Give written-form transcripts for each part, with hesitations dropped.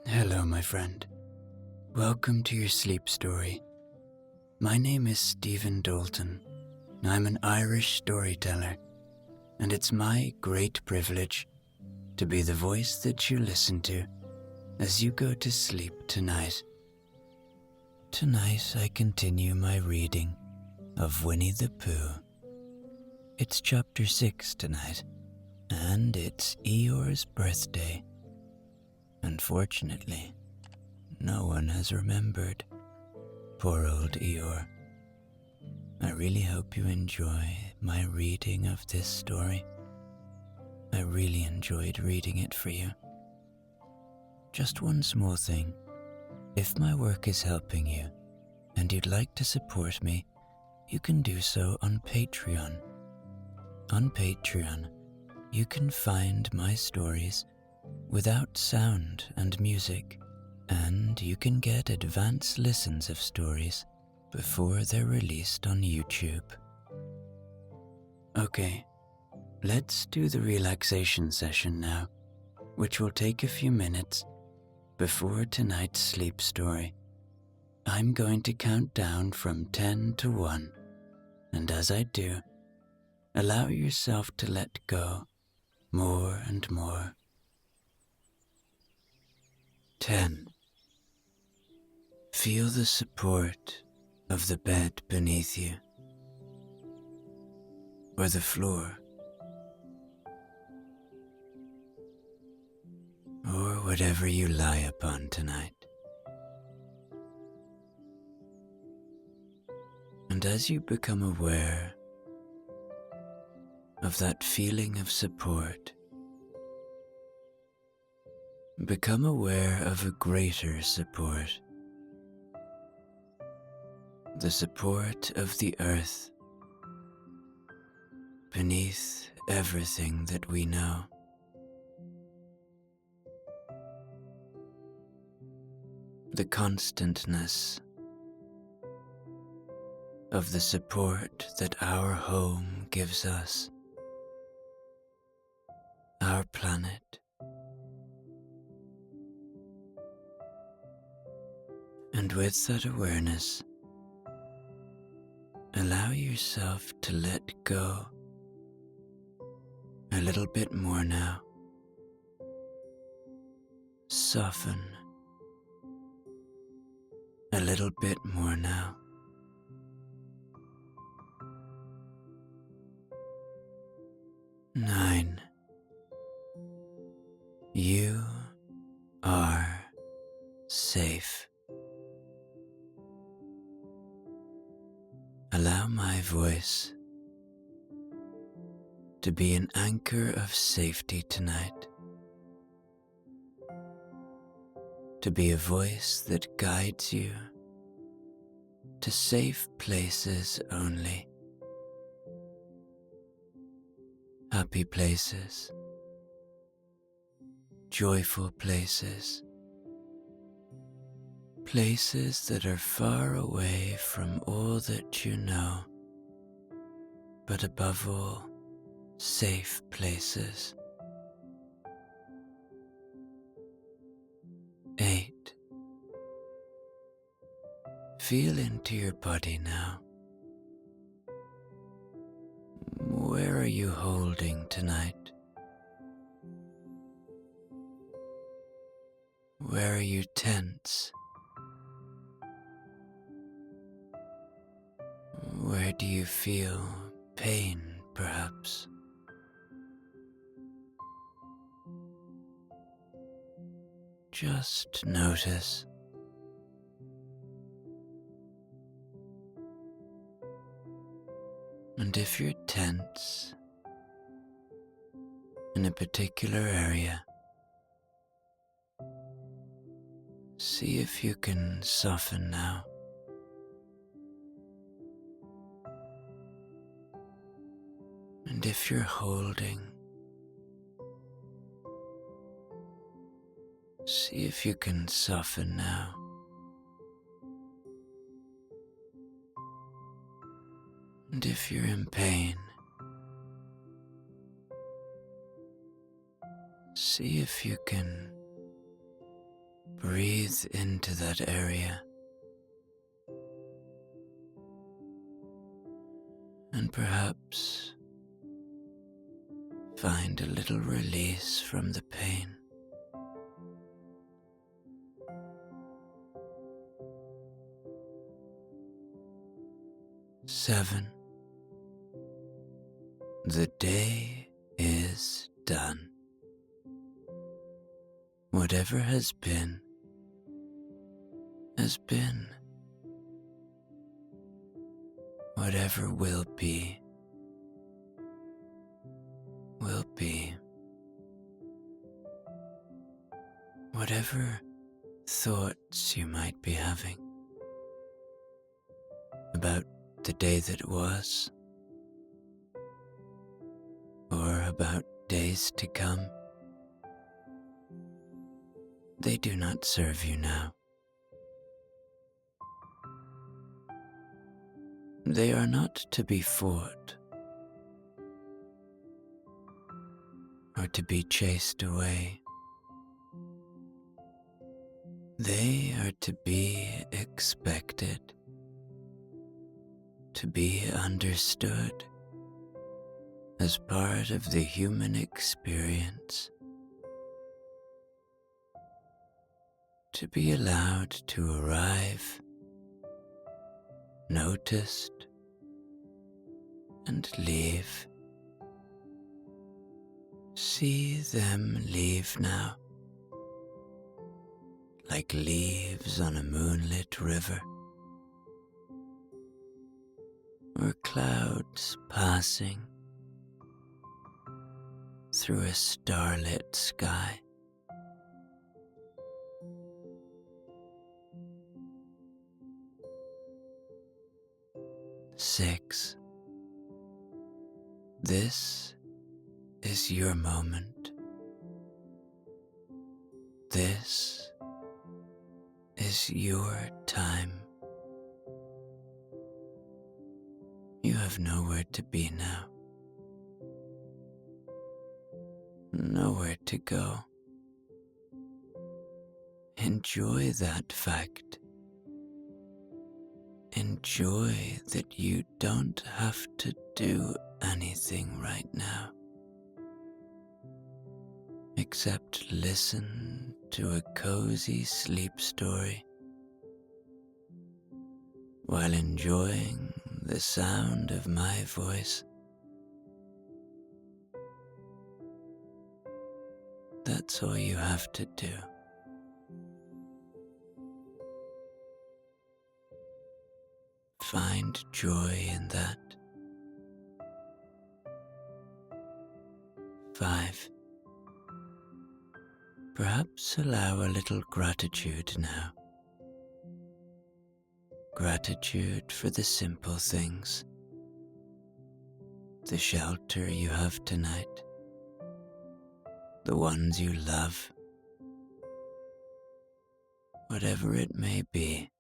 Hello, my friend. Welcome to your sleep story. My name is Stephen Dalton. I'm an Irish storyteller, and it's my great privilege to be the voice that you listen to as you go to sleep tonight. Tonight I continue my reading of Winnie the Pooh. It's chapter 6 tonight, and it's Eeyore's birthday. Unfortunately, no one has remembered. Poor old Eeyore. I really hope you enjoy my reading of this story. I really enjoyed reading it for you. Just one small thing. If my work is helping you, and you'd like to support me, you can do so on Patreon. On Patreon, you can find my stories without sound and music, and you can get advance listens of stories before they're released on YouTube. Okay, let's do the relaxation session now, which will take a few minutes before tonight's sleep story. I'm going to count down from 10 to 1, and as I do, allow yourself to let go more and more. 10. Feel the support of the bed beneath you, or the floor, or whatever you lie upon tonight. And as you become aware of that feeling of support, become aware of a greater support, the support of the earth beneath everything that we know. The constantness of the support that our home gives us, our planet. And with that awareness, allow yourself to let go a little bit more now. Soften a little bit more now. Nine. You are safe. Allow my voice to be an anchor of safety tonight, to be a voice that guides you to safe places only, happy places, joyful places, places that are far away from all that you know, but above all, safe places. 8. Feel into your body now. Where are you holding tonight? Where are you tense? Where do you feel pain, perhaps? Just notice. And if you're tense in a particular area, see if you can soften now. And if you're holding, see if you can soften now. And if you're in pain, see if you can breathe into that area and perhaps find a little release from the pain. 7. The day is done. Whatever has been, has been. Whatever will be, will be. Whatever thoughts you might be having about the day that was, or about days to come, they do not serve you now. They are not to be fought or to be chased away. They are to be expected, to be understood as part of the human experience, to be allowed to arrive, noticed, and leave. See them leave now, like leaves on a moonlit river, or clouds passing through a starlit sky. Six. This is your moment. This is your time. You have nowhere to be now, nowhere to go. Enjoy that fact. Enjoy that you don't have to do anything right now, except listen to a cozy sleep story while enjoying the sound of my voice. That's all you have to do. Find joy in that. 5. Perhaps allow a little gratitude now. Gratitude for the simple things. The shelter you have tonight. The ones you love. Whatever it may be.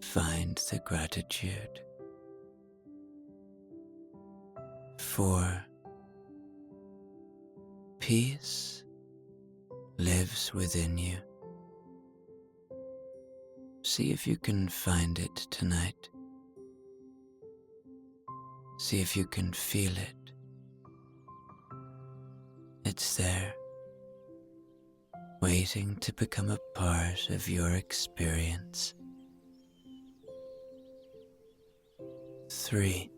Find the gratitude. 4. Peace lives within you. See if you can find it tonight. See if you can feel it. It's there, waiting to become a part of your experience. 3.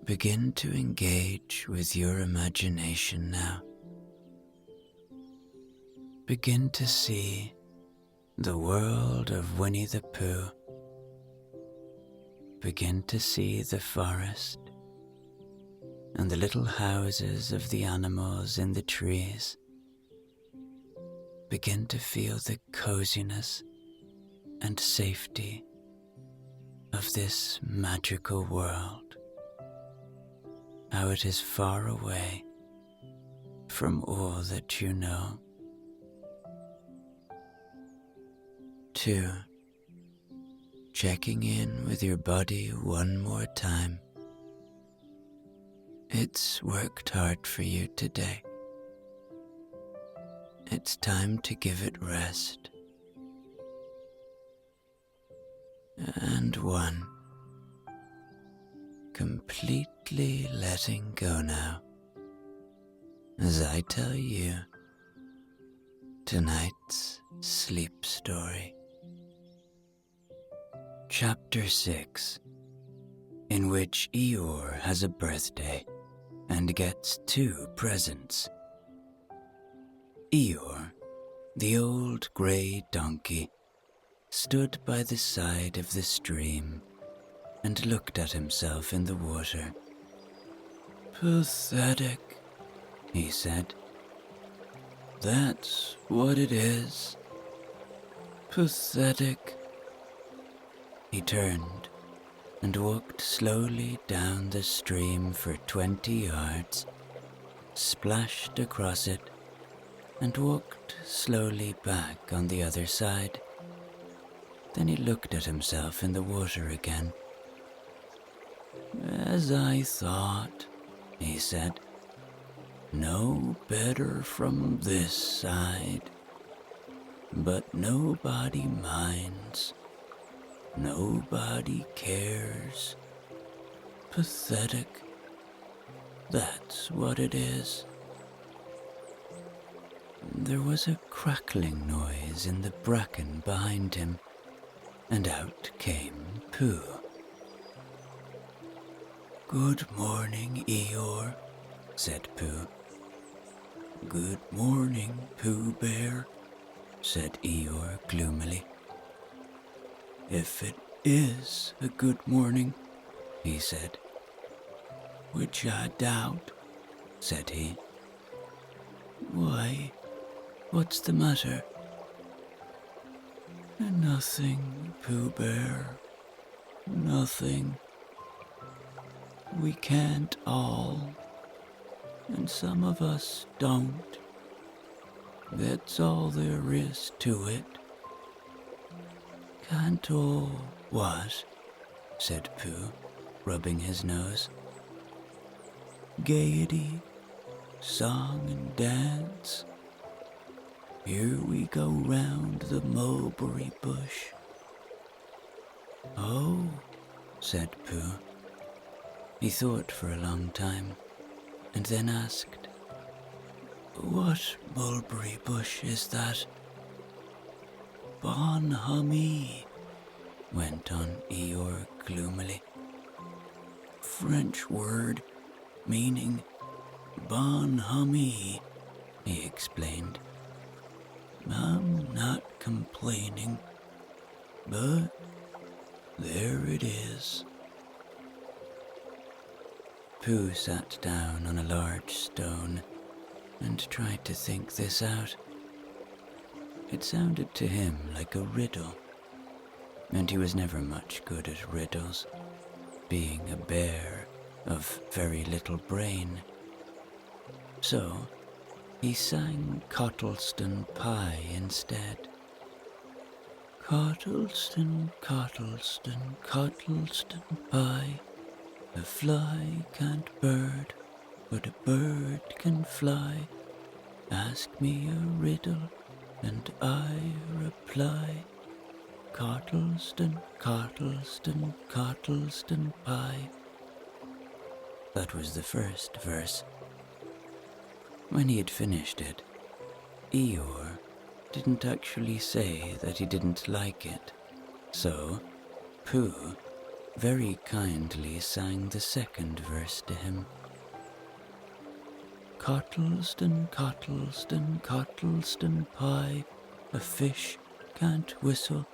Begin to engage with your imagination now. Begin to see the world of Winnie the Pooh. Begin to see the forest and the little houses of the animals in the trees. Begin to feel the coziness and safety of this magical world, how it is far away from all that you know. 2. Checking in with your body one more time. It's worked hard for you today. it's time to give it rest. And one, completely letting go now, as I tell you tonight's sleep story. Chapter 6, in which Eeyore has a birthday and gets 2 presents. Eeyore, the old grey donkey, stood by the side of the stream and looked at himself in the water. "Pathetic," he said. "That's what it is. Pathetic." He turned and walked slowly down the stream for 20 yards, splashed across it, and walked slowly back on the other side. Then he looked at himself in the water again. "As I thought," he said. "No better from this side. But nobody minds. Nobody cares. Pathetic. That's what it is." There was a crackling noise in the bracken behind him, and out came Pooh. "Good morning, Eeyore," said Pooh. "Good morning, Pooh Bear," said Eeyore gloomily. "If it is a good morning," he said. "Which I doubt," said he. "Why, what's the matter?" "Nothing, Pooh Bear, nothing. We can't all, and some of us don't. That's all there is to it." "Can't all what?" said Pooh, rubbing his nose. "Gaiety, song and dance. Here we go round the mulberry bush." "Oh," said Pooh. He thought for a long time, and then asked, "What mulberry bush is that?" "Bonhomie," went on Eeyore gloomily. "French word meaning bonhomie," he explained. "I'm not complaining, but there it is." Pooh sat down on a large stone and tried to think this out. It sounded to him like a riddle, and he was never much good at riddles, being a bear of very little brain. So he sang Cottleston Pie instead. "Cottleston, Cottleston, Cottleston Pie. A fly can't bird, but a bird can fly. Ask me a riddle, and I reply. Cottleston, Cottleston, Cottleston Pie." That was the first verse. When he had finished it, Eeyore didn't actually say that he didn't like it, so Pooh very kindly sang the second verse to him. "Cottleston, Cottleston, Cottleston Pie. A fish can't whistle,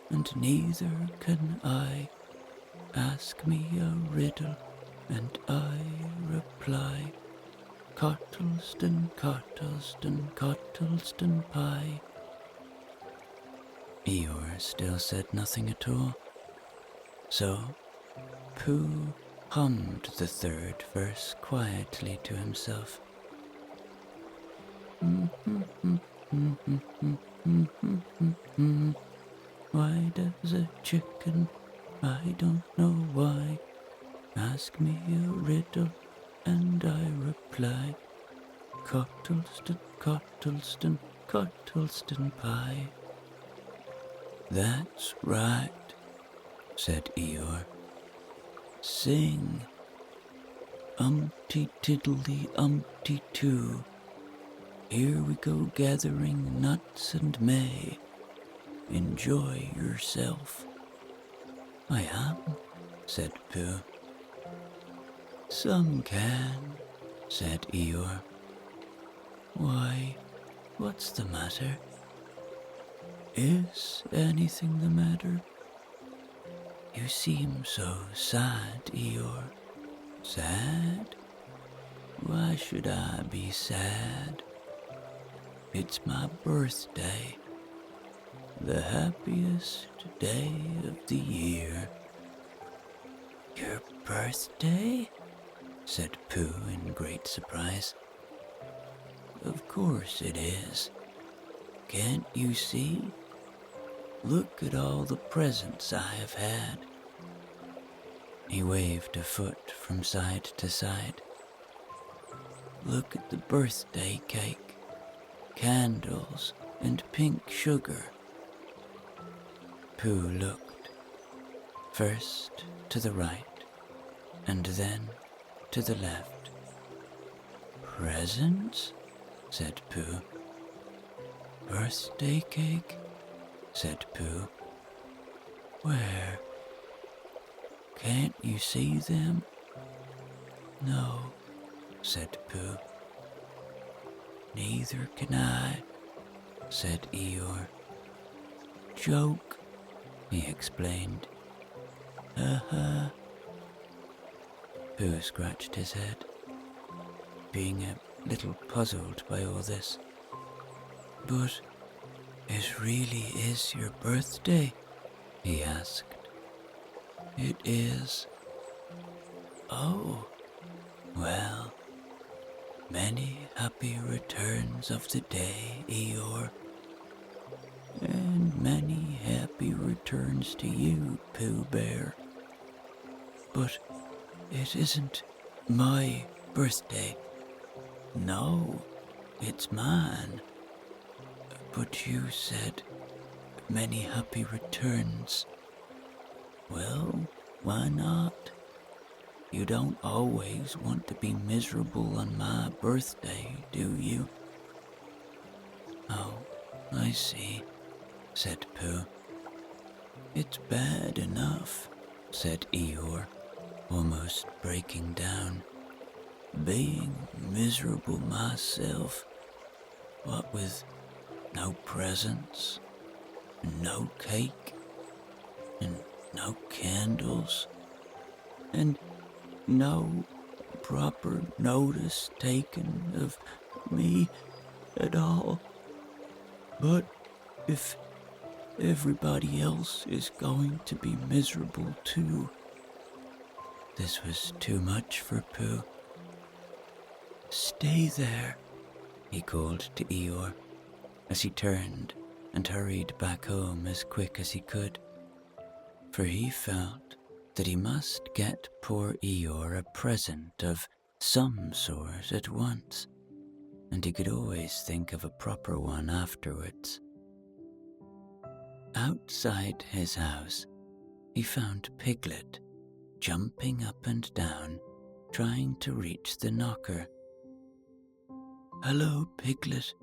and neither can I. Ask me a riddle, and I reply. Cottleston, Cottleston, Cottleston Pie." Eeyore still said nothing at all, so Pooh hummed the third verse quietly to himself. "Why does a chicken, I don't know why, ask me a riddle, and I reply. Cottleston, Cottleston, Cottleston pie. That's right, said Eeyore. Sing. Umpty tiddly umpty too. Here we go gathering nuts and may. Enjoy yourself. I am, said Pooh. Some can, said Eeyore. Why, what's the matter? Is anything the matter? You seem so sad, Eeyore. Sad? Why should I be sad? It's my birthday. The happiest day of the year. Your birthday? Said Pooh in great surprise. Of course it is. Can't you see? Look at all the presents I have had. He waved a foot from side to side. Look at the birthday cake, candles, and pink sugar. Pooh looked, first to the right, and then to the left. Presents? Said Pooh. Birthday cake? Said Pooh. Where? Can't you see them? No, said Pooh. Neither can I, said Eeyore. Joke, he explained. Ha. Pooh scratched his head, being a little puzzled by all this. But it really is your birthday? He asked. It is. Oh, well, many happy returns of the day, Eeyore. And many happy returns to you, Pooh Bear. But it isn't my birthday. No, it's mine. But you said many happy returns. Well, why not? You don't always want to be miserable on my birthday, do you? Oh, I see, said Pooh. It's bad enough, said Eeyore, almost breaking down. Being miserable myself, what with no presents, and no cake, and no candles, and no proper notice taken of me at all. But if everybody else is going to be miserable too. This was too much for Pooh. Stay there, he called to Eeyore, as he turned and hurried back home as quick as he could, for he felt that he must get poor Eeyore a present of some sort at once, and he could always think of a proper one afterwards. Outside his house, he found Piglet jumping up and down, trying to reach the knocker. Hello, Piglet,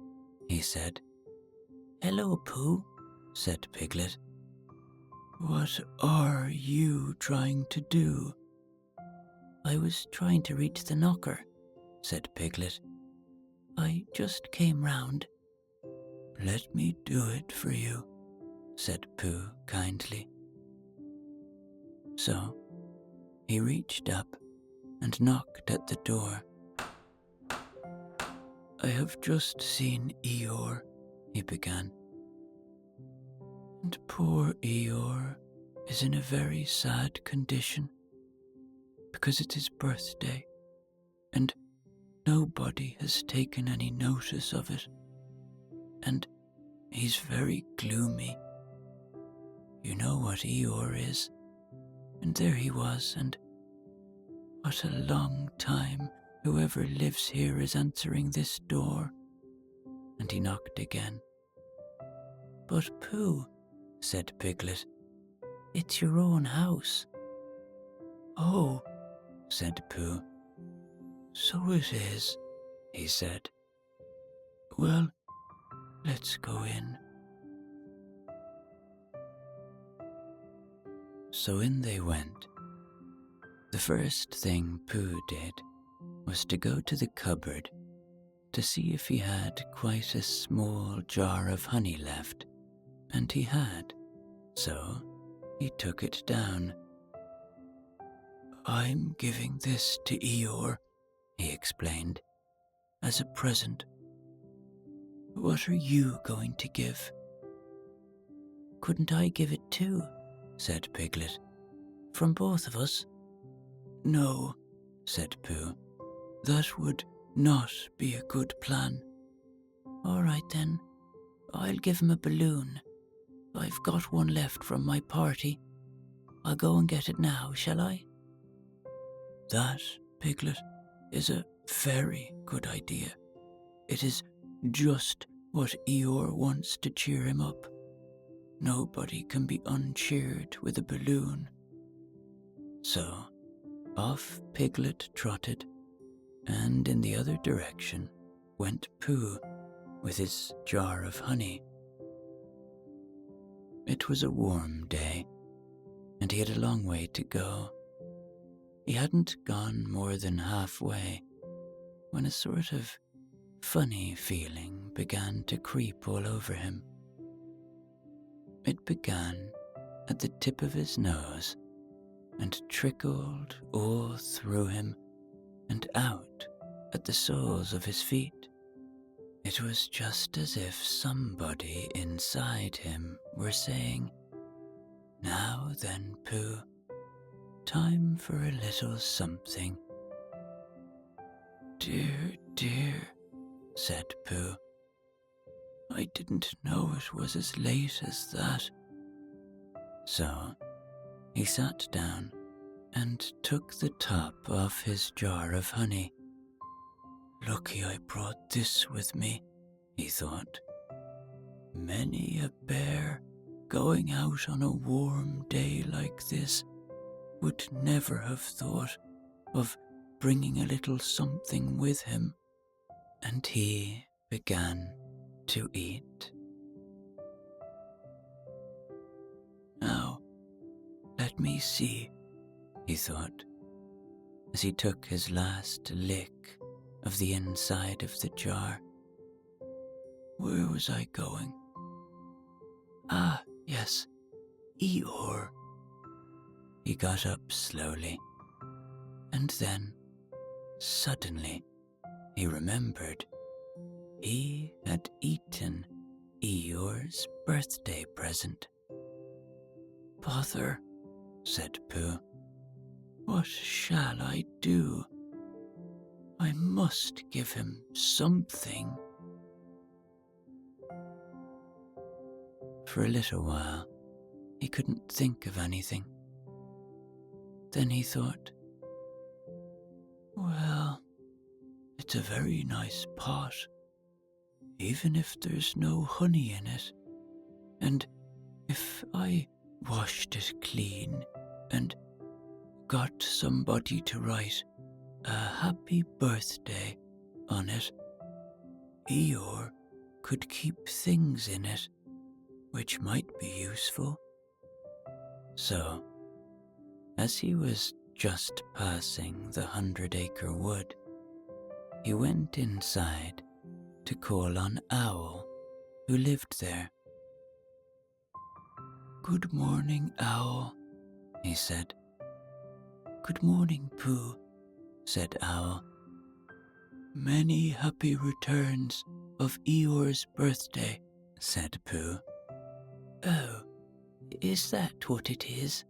he said. Hello, Pooh, said Piglet. What are you trying to do? I was trying to reach the knocker, said Piglet. I just came round. Let me do it for you, said Pooh kindly. So he reached up and knocked at the door. I have just seen Eeyore, he began. And poor Eeyore is in a very sad condition, because it's his birthday, and nobody has taken any notice of it, and he's very gloomy. You know what Eeyore is, and there he was, and what a long time whoever lives here is answering this door. And and he knocked again. "But Pooh," said Piglet, "it's your own house." "Oh," said Pooh. "So it is," he said. "Well, let's go in." So in they went. The first thing Pooh did was to go to the cupboard to see if he had quite a small jar of honey left, and he had, so he took it down. "I'm giving this to Eeyore," he explained, "as a present. What are you going to give?" "Couldn't I give it too?" said Piglet. "From both of us?" "No," said Pooh. "That would not be a good plan." "All right then, I'll give him a balloon. I've got one left from my party. I'll go and get it now, shall I?" "That, Piglet, is a very good idea. It is just what Eeyore wants to cheer him up. Nobody can be uncheered with a balloon." So off Piglet trotted, and in the other direction went Pooh with his jar of honey. It was a warm day, and he had a long way to go. He hadn't gone more than halfway when a sort of funny feeling began to creep all over him. It began at the tip of his nose and trickled all through him and out at the soles of his feet. It was just as if somebody inside him were saying, "Now then, Pooh, time for a little something." "Dear, dear," said Pooh. "I didn't know it was as late as that." So he sat down and took the top off his jar of honey. "Lucky I brought this with me," he thought. "Many a bear going out on a warm day like this would never have thought of bringing a little something with him." And he began to eat. "Now, let me see," he thought, as he took his last lick of the inside of the jar. "Where was I going? Ah, yes, Eeyore." He got up slowly, and then, suddenly, he remembered he had eaten Eeyore's birthday present. "Bother," said Pooh. "What shall I do? I must give him something." For a little while, he couldn't think of anything. Then he thought, "Well, it's a very nice pot, even if there's no honey in it. And if I washed it clean and got somebody to write a happy birthday on it, Eeyore could keep things in it which might be useful." So, as he was just passing the 100 Acre Wood, he went inside to call on Owl, who lived there. "Good morning, Owl," he said. "Good morning, Pooh," said Owl. "Many happy returns of Eeyore's birthday," said Pooh. "Oh, is that what it is?"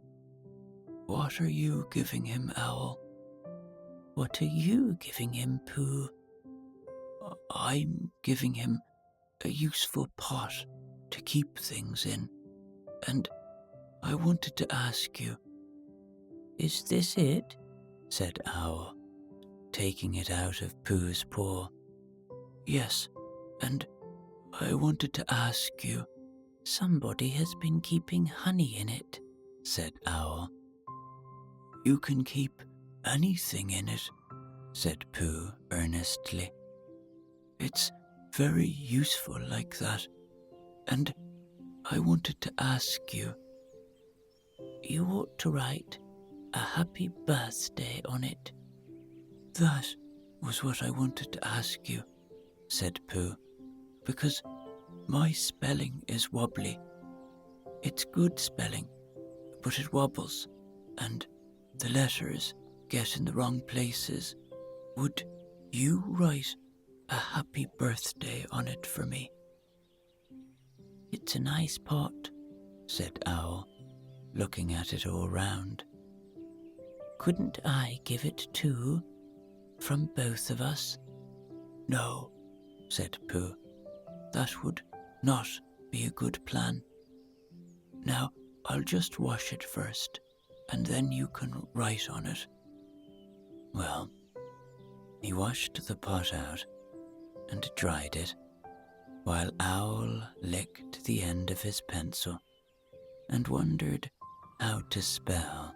"What are you giving him, Owl?" "What are you giving him, Pooh?" "I'm giving him a useful pot to keep things in, and I wanted to ask you." "Is this it?" said Owl, taking it out of Pooh's paw. "Yes, and I wanted to ask you. Somebody has been keeping honey in it, said Owl. You can keep anything in it, said Pooh earnestly. It's very useful like that, and I wanted to ask you. You ought to write a happy birthday on it. That was what I wanted to ask you, said Pooh, because my spelling is wobbly. It's good spelling, but it wobbles, and the letters get in the wrong places. Would you write a happy birthday on it for me? It's a nice pot, said Owl, looking at it all round. Couldn't I give it too, from both of us? No, said Pooh. That would not be a good plan. Now, I'll just wash it first, and then you can write on it. Well, he washed the pot out and dried it, while Owl licked the end of his pencil and wondered how to spell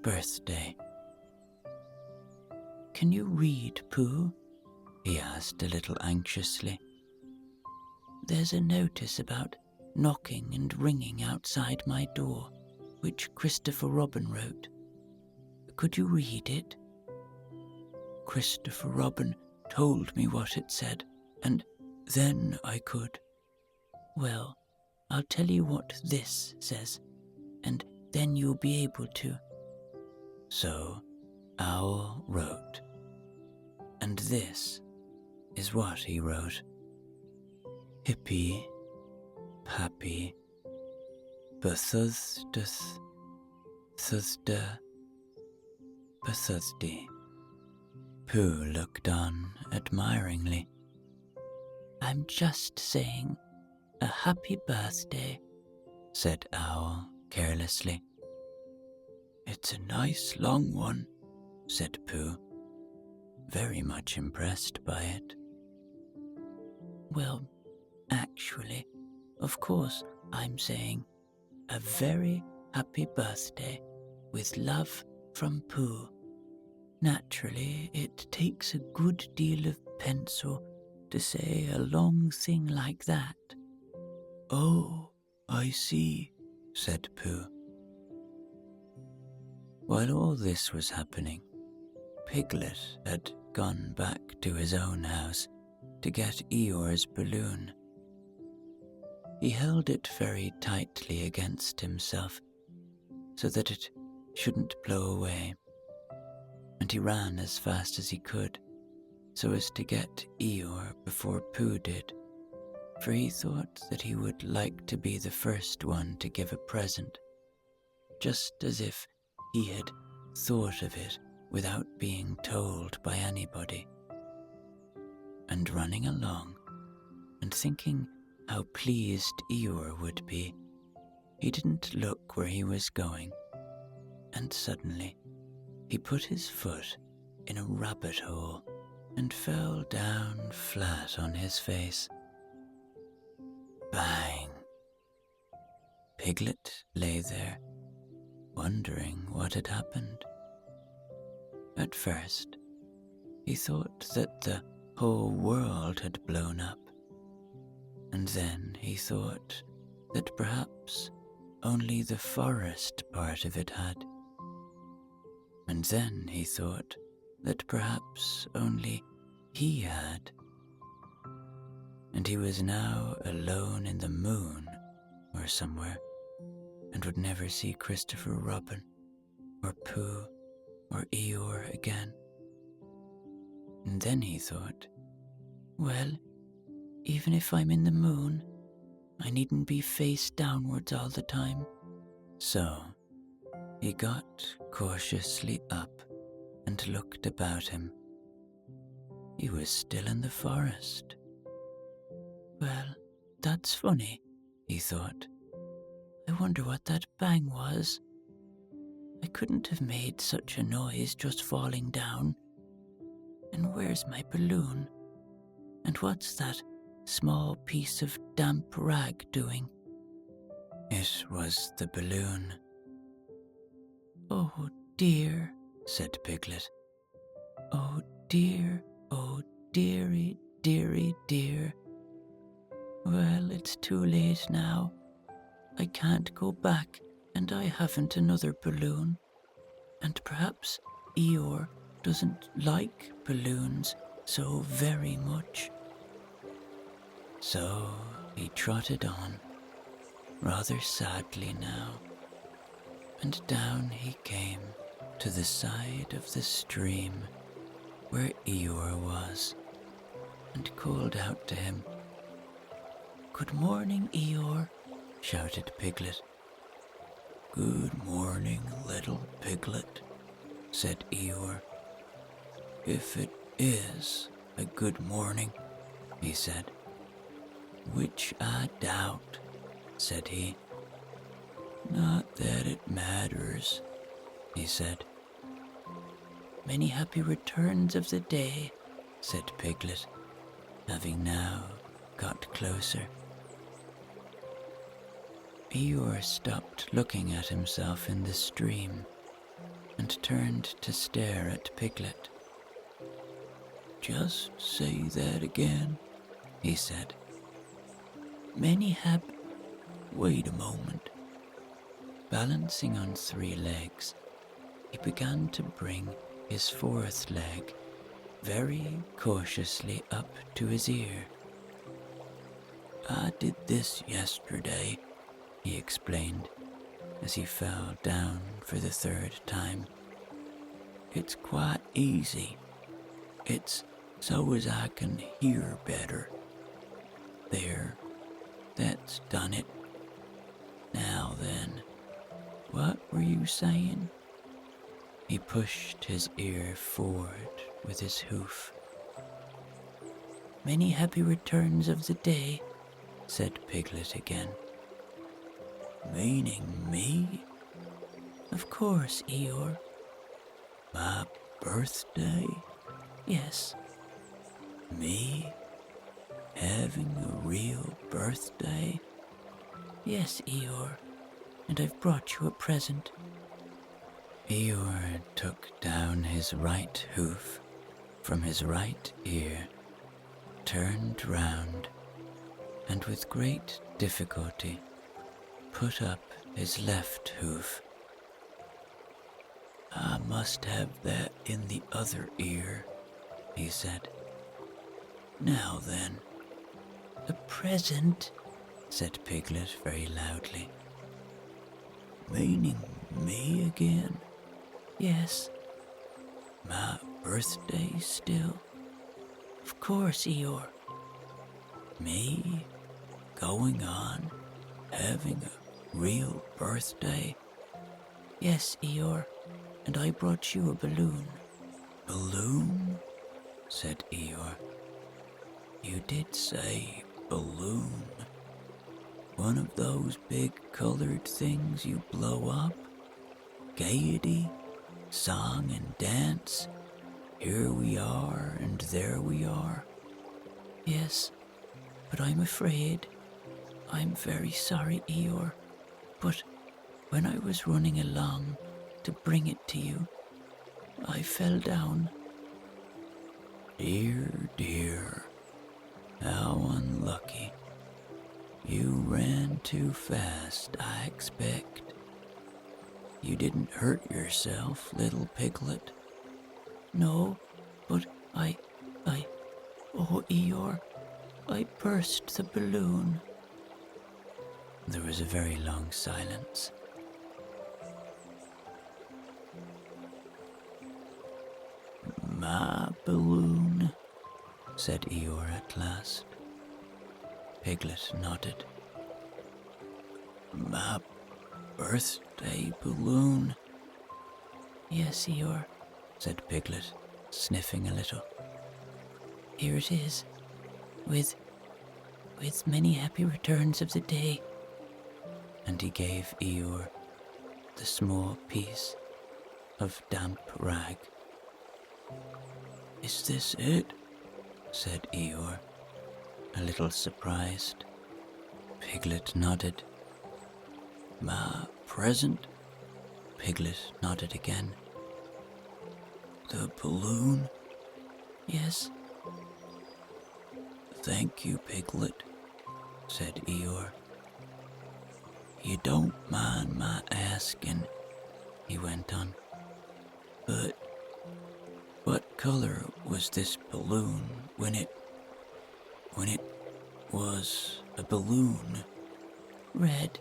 birthday. Can you read, Pooh? He asked a little anxiously. There's a notice about knocking and ringing outside my door, which Christopher Robin wrote. Could you read it? Christopher Robin told me what it said, and then I could. Well, I'll tell you what this says, and then you'll be able to. So Owl wrote, and this is what he wrote. Hippy, happy, Bethursdath, Thursday, Bethursday. Pooh looked on admiringly. I'm just saying a happy birthday, said Owl carelessly. It's a nice long one, said Pooh, very much impressed by it. Well, actually, of course, I'm saying a very happy birthday with love from Pooh. Naturally, it takes a good deal of pencil to say a long thing like that. Oh, I see, said Pooh. While all this was happening, Piglet had gone back to his own house to get Eeyore's balloon. He held it very tightly against himself so that it shouldn't blow away, and he ran as fast as he could so as to get Eeyore before Pooh did, for he thought that he would like to be the first one to give a present, just as if he had thought of it without being told by anybody. And running along, and thinking how pleased Eeyore would be, he didn't look where he was going, and suddenly he put his foot in a rabbit hole and fell down flat on his face. Bang! Piglet lay there, wondering what had happened. At first, he thought that the whole world had blown up, and then he thought that perhaps only the forest part of it had, and then he thought that perhaps only he had, and he was now alone in the moon or somewhere, and would never see Christopher Robin or Pooh or Eeyore again. And then he thought, well, even if I'm in the moon, I needn't be face downwards all the time. So he got cautiously up and looked about him. He was still in the forest. Well, that's funny, he thought. I wonder what that bang was. I couldn't have made such a noise just falling down. And where's my balloon? And what's that small piece of damp rag doing? It was the balloon. Oh dear, said Piglet. Oh dear, dearie, dearie, dear. Well, it's too late now. I can't go back, and I haven't another balloon. And perhaps Eeyore doesn't like balloons so very much. So he trotted on, rather sadly now, and down he came to the side of the stream where Eeyore was, and called out to him. Good morning, Eeyore, shouted Piglet. Good morning, little Piglet, said Eeyore. If it is a good morning, he said. Which I doubt, said he. Not that it matters, he said. Many happy returns of the day, said Piglet, having now got closer. Eeyore stopped looking at himself in the stream and turned to stare at Piglet. Just say that again, he said. Many Wait a moment. Balancing on 3 legs, he began to bring his 4th leg very cautiously up to his ear. I did this yesterday, he explained, as he fell down for the 3rd time. It's quite easy. It's so as I can hear better. There, that's done it. Now then, what were you saying? He pushed his ear forward with his hoof. Many happy returns of the day, said Piglet again. Meaning me? Of course, Eeyore. My birthday? Yes. Me? Having a real birthday? Yes, Eeyore, and I've brought you a present. Eeyore took down his right hoof from his right ear, turned round, and with great difficulty put up his left hoof. I must have that in the other ear, he said. Now then. A present, said Piglet very loudly. Meaning me again? Yes. My birthday still? Of course, Eeyore. Me? Going on? Having a real birthday? Yes, Eeyore, and I brought you a balloon. Balloon? Said Eeyore. You did say balloon. One of those big colored things you blow up? Gaiety, song and dance. Here we are and there we are. Yes, but I'm afraid. I'm very sorry, Eeyore, but when I was running along to bring it to you, I fell down. Dear, dear, how unlucky. You ran too fast, I expect. You didn't hurt yourself, little Piglet. No, but oh, Eeyore, I burst the balloon. There was a very long silence. My balloon, said Eeyore at last. Piglet nodded. My birthday balloon? Yes, Eeyore, said Piglet, sniffing a little. Here it is, with many happy returns of the day. And he gave Eeyore the small piece of damp rag. Is this it? Said Eeyore. a little surprised. Piglet nodded. "My present?" Piglet nodded again. "The balloon?" "Yes." "Thank you, Piglet," said Eeyore. "You don't mind my asking," he went on, "but what color was this balloon when it was a balloon?" "Red."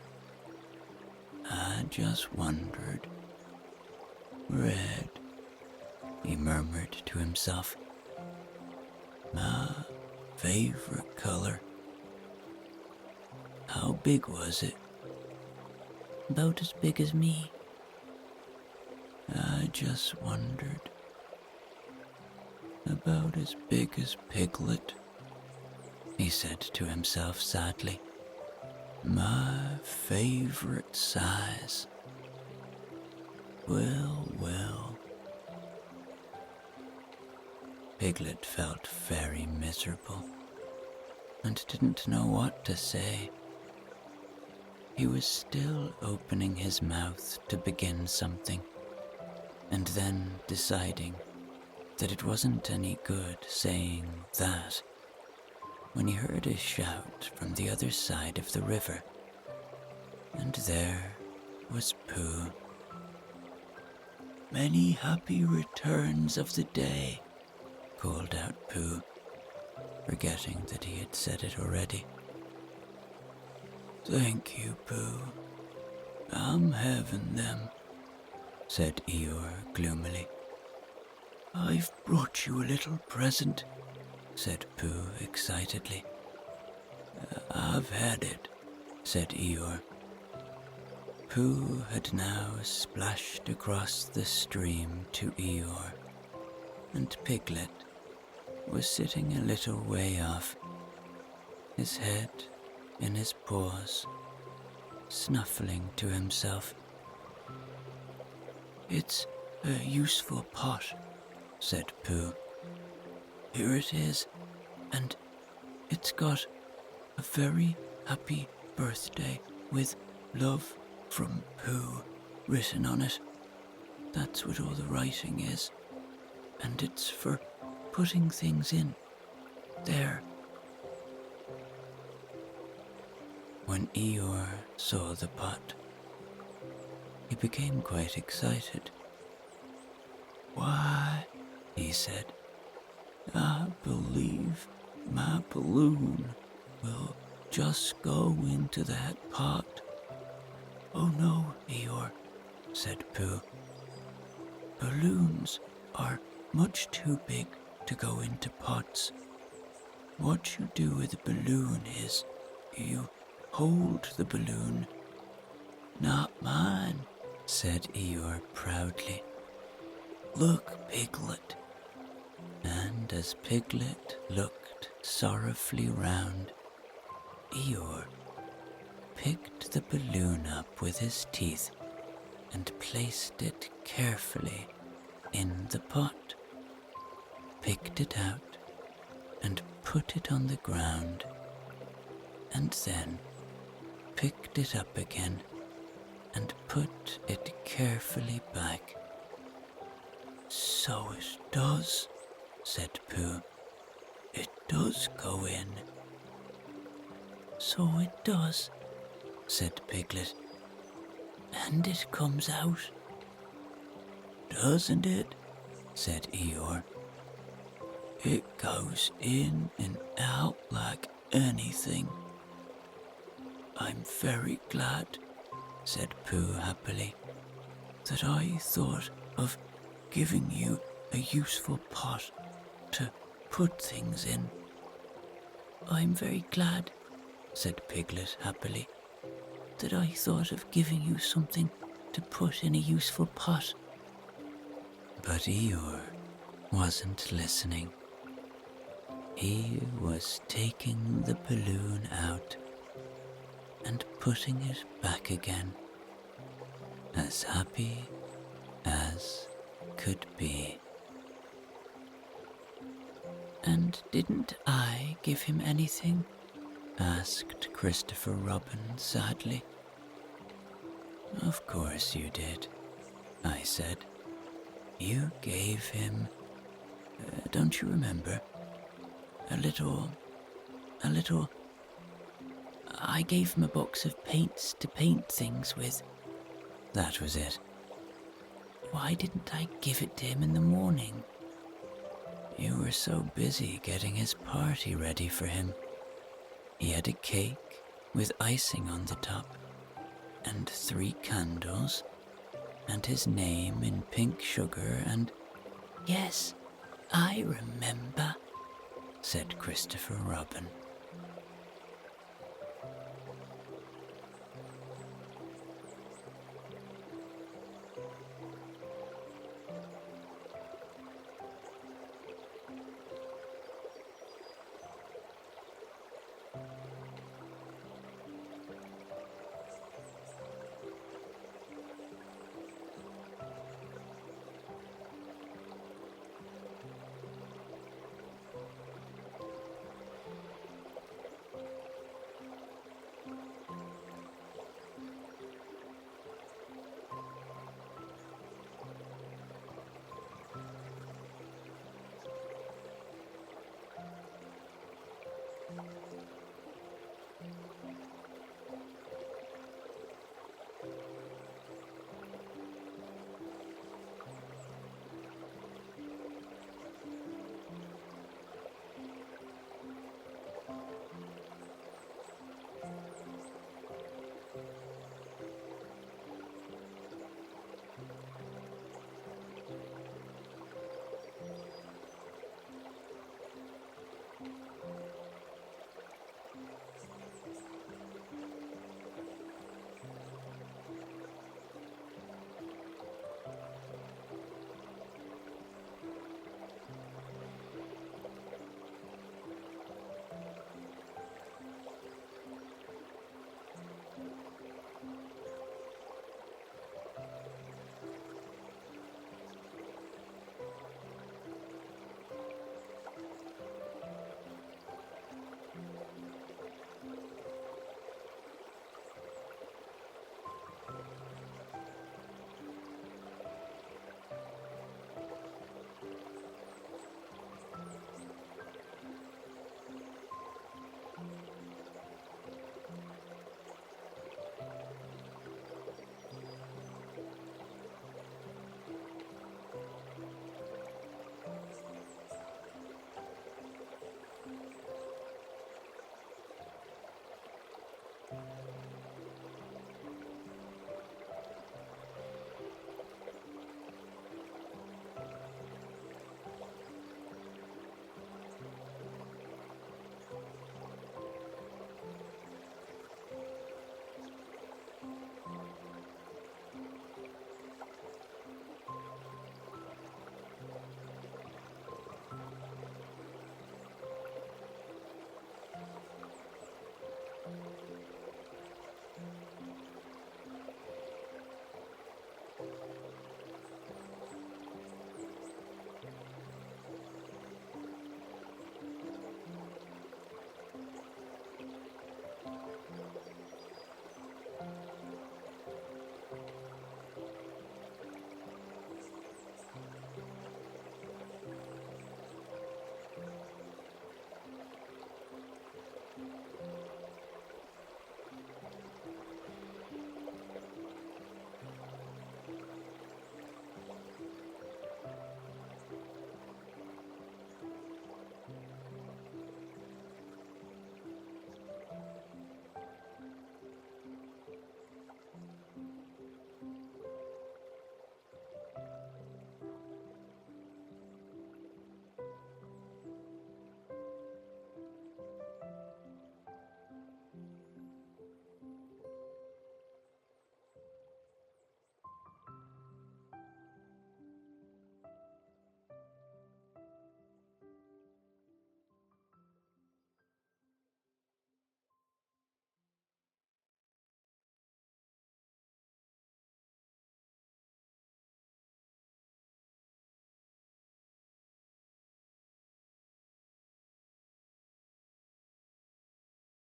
"I just wondered. Red," he murmured to himself. "My favorite color. How big was it?" "About as big as me." "I just wondered. About as big as Piglet," he said to himself sadly. "My favorite size. Well, well." Piglet felt very miserable and didn't know what to say. He was still opening his mouth to begin something, and then deciding that it wasn't any good saying that, when he heard a shout from the other side of the river, and there was Pooh. "Many happy returns of the day," called out Pooh, forgetting that he had said it already. "Thank you, Pooh. I'm having them," said Eeyore gloomily. "I've brought you a little present," said Pooh excitedly. "I've had it," said Eeyore. Pooh had now splashed across the stream to Eeyore, and Piglet was sitting a little way off, his head in his paws, snuffling to himself. "It's a useful pot," said Pooh. "Here it is, and it's got a very happy birthday with love from Pooh written on it. That's what all the writing is, and it's for putting things in. There." When Eeyore saw the pot, he became quite excited. "Why," he said, "I believe my balloon will just go into that pot." "Oh no, Eeyore," said Pooh. "Balloons are much too big to go into pots. What you do with a balloon is you hold the balloon." "Not mine," said Eeyore proudly. "Look, Piglet." And as Piglet looked sorrowfully round, Eeyore picked the balloon up with his teeth and placed it carefully in the pot, picked it out and put it on the ground, and then picked it up again and put it carefully back. "So it does," said Pooh. "It does go in." "So it does," said Piglet. "And it comes out." "Doesn't it?" said Eeyore. "It goes in and out like anything." "I'm very glad," said Pooh happily, "that I thought of giving you a useful pot to put things in." "I'm very glad," said Piglet happily, "that I thought of giving you something to put in a useful pot." But Eeyore wasn't listening. He was taking the balloon out and putting it back again, as happy as could be. And didn't I give him anything? Asked Christopher Robin sadly. Of course you did, I said. You gave him, don't you remember? A little, I gave him a box of paints to paint things with. That was it. Why didn't I give it to him in the morning? You were so busy getting his party ready for him. He had a cake with icing on the top, and 3 candles, and his name in pink sugar, and... Yes, I remember, said Christopher Robin.